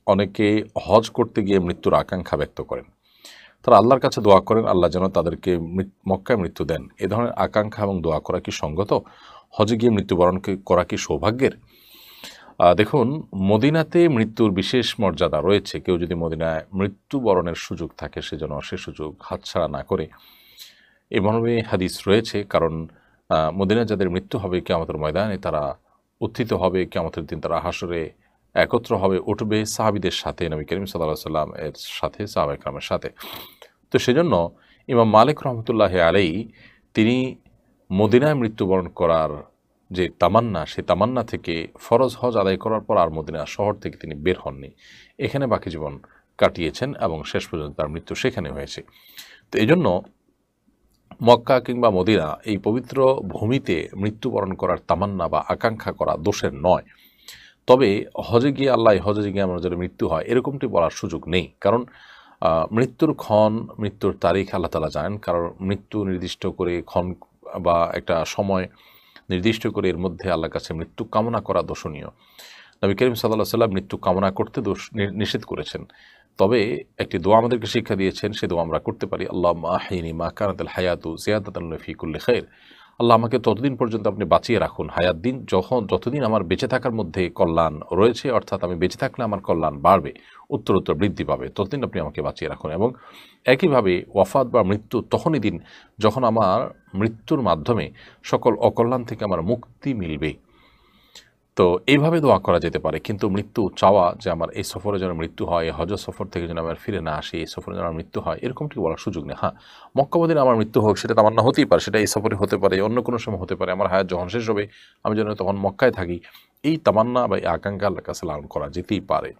অনেকে হজ করতে গিয়ে মৃত্যুর আকাঙ্ক্ষা ব্যক্ত করেন। তারা আল্লাহর কাছে দোয়া করেন আল্লাহ যেন তাদেরকে মক্কায় মৃত্যু দেন। এ ধরনের আকাঙ্ক্ষা এবং দোয়া করা কি সঙ্গত? হজে গিয়ে মৃত্যুবরণ করা কি সৌভাগ্যের? দেখুন, মদিনাতে মৃত্যুর বিশেষ মর্যাদা রয়েছে। কেউ যদি মদিনায় মৃত্যুবরণের সুযোগ থাকে সে যেন সে সুযোগ হাতছাড়া না করে। এ মর্মে হাদিস রয়েছে, কারণ মদিনায় যাদের মৃত্যু হবে কিয়ামতের ময়দানে তারা উত্থিত হবে, কিয়ামতের দিন তারা হাসরে একত্র হবে, উঠবে সাহাবীদের সাথে, নবী করিম সাল্লাল্লাহু আলাইহি ওয়াসাল্লাম এর সাথে, সাহাবায়ে কেরামের সাথে। তো সেজন্য ইমাম মালিক রহমতুল্লাহি আলাইহি তিনি মদিনায় মৃত্যুবরণ করার যে তামান্না, সেই তামান্না থেকে ফরজ হজ আদায় করার পর আর মদিনা শহর থেকে তিনি বের হননি। এখানে বাকি জীবন কাটিয়েছেন এবং শেষ পর্যন্ত তার মৃত্যু সেখানে হয়েছে। তো এজন্য মক্কা কিংবা মদিনা এই পবিত্র ভূমিতে মৃত্যুবরণ করার তামান্না বা আকাঙ্ক্ষা করা দোষের নয়। তবে হজে গিয়ে হজে গিয়ে আমার যদি মৃত্যু হয় এরকমটি বলার সুযোগ নেই। কারণ মৃত্যুর ক্ষণ, মৃত্যুর তারিখ আল্লাহ তাআলা জানেন। কারণ মৃত্যু নির্দিষ্ট করে ক্ষণ বা একটা সময় নির্দিষ্ট করে এর মধ্যে আল্লাহর কাছে মৃত্যু কামনা করা দোষণীয়। নবী করিম সাল্লাল্লাহু আলাইহি ওয়াসাল্লাম মৃত্যু কামনা করতে নিষেধ করেছেন। তবে একটি দোয়া আমাদেরকে শিক্ষা দিয়েছেন, সে দোয়া আমরা করতে পারি। আল্লাহুম্মা আহয়িনি মা কানাতিল হায়াতু জিয়াদাতান লি ফি কুল্লি খাইর। আল্লাহ আমাকে ততদিন পর্যন্ত আপনি বাঁচিয়ে রাখুন, হায়াত দিন, যতদিন আমার বেঁচে থাকার মধ্যে কল্যাণ রয়েছে, অর্থাৎ আমি বেঁচে থাকলে আমার কল্যাণ বাড়বে, উত্তরোত্তর বৃদ্ধি পাবে, ততদিন আপনি আমাকে বাঁচিয়ে রাখুন। এবং একইভাবে ওয়াফাত বা মৃত্যু তখনই দিন যখন আমার মৃত্যুর মাধ্যমে সকল অকল্যাণ থেকে আমার মুক্তি মিলবে। তো এইভাবে দোয়া করা যেতে পারে। কিন্তু মৃত্যু চাওয়া যে আমার এই সফরে যেন মৃত্যু হয়, এই হজ সফর থেকে যেন আমার ফিরে না আসি, এই সফরে যেন আমার মৃত্যু হয়, এরকমটি বলার সুযোগ নেই। হ্যাঁ, মক্কা মদিনায় আমার মৃত্যু হোক সেটা তামান্না হতেই পারে, সেটা এই সফরে হতে পারে, অন্য কোনো সময় হতে পারে। আমার হায়াত যখন শেষ হবে আমি যেন তখন মক্কায় থাকি, এই তামান্না বা এই আকাঙ্ক্ষা আল্লাহর কাছে লালন করা যেতেই পারে।